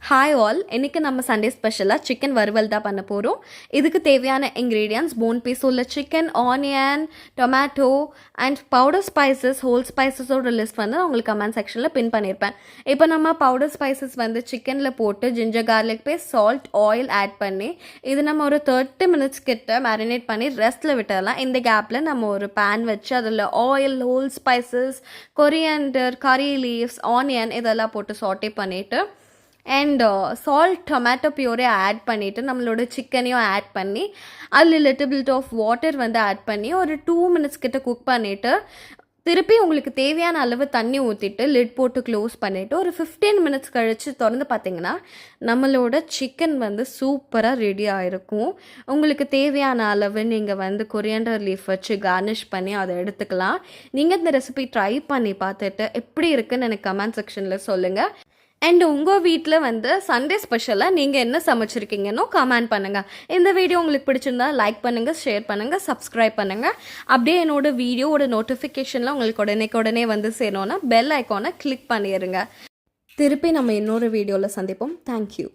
Hi all, இன்றைக்கி நம்ம Sunday ஸ்பெஷலாக சிக்கன் வறுவல் தான் பண்ண போகிறோம். இதுக்கு தேவையான இன்க்ரீடியன்ட்ஸ் போன் பீஸ் உள்ள chicken, onion, tomato and powder spices, whole ஸ்பைசஸோட லிஸ்ட் வந்து உங்களுக்கு கமெண்ட் செக்ஷனில் பின் பண்ணியிருப்பேன். இப்போ நம்ம பவுடர் ஸ்பைசஸ் வந்து சிக்கனில் போட்டு ginger garlic paste, salt, oil add பண்ணி இது நம்ம ஒரு 30 மினிட்ஸ் கிட்ட மேரினேட் பண்ணி ரெஸ்ட்டில் விட்டுடலாம். இந்த கேப்பில் நம்ம ஒரு பேன் வச்சு அதில் oil, whole spices, coriander, curry leaves, onion இதெல்லாம் போட்டு சாட்டே பண்ணிவிட்டு and salt, tomato puree add பண்ணிவிட்டு நம்மளோட சிக்கனையும் ஆட் பண்ணி அதில் லிட்டில் பிட் ஆஃப் வாட்டர் வந்து ஆட் பண்ணி ஒரு 2 மினிட்ஸ் கிட்ட குக் பண்ணிவிட்டு திருப்பி உங்களுக்கு தேவையான அளவு தண்ணி ஊற்றிட்டு லிட் போட்டு க்ளோஸ் பண்ணிவிட்டு ஒரு 15 மினிட்ஸ் கழித்து திறந்து பார்த்தீங்கன்னா நம்மளோட சிக்கன் வந்து சூப்பராக ரெடி ஆகிருக்கும். உங்களுக்கு தேவையான அளவு நீங்கள் வந்து கொரியாண்டர் லீஃப் வச்சு கார்னிஷ் பண்ணி அதை எடுத்துக்கலாம். நீங்கள் இந்த ரெசிபி ட்ரை பண்ணி பார்த்துட்டு எப்படி இருக்குன்னு எனக்கு கமெண்ட் செக்ஷனில் சொல்லுங்கள். அண்ட் உங்கள் வீட்டில் வந்து சண்டே ஸ்பெஷலாக நீங்கள் என்ன சமைச்சிருக்கீங்கன்னு கமெண்ட் பண்ணுங்கள். இந்த வீடியோ உங்களுக்கு பிடிச்சிருந்தா லைக் பண்ணுங்கள், ஷேர் பண்ணுங்கள், சப்ஸ்கிரைப் பண்ணுங்கள். அப்படியே என்னோட வீடியோவோட நோட்டிஃபிகேஷன்லாம் உங்களுக்கு உடனே வந்து சேரணும்னா பெல் ஐக்கானை கிளிக் பண்ணிடுங்க. திருப்பி நம்ம இன்னொரு வீடியோவில் சந்திப்போம். தேங்க்யூ.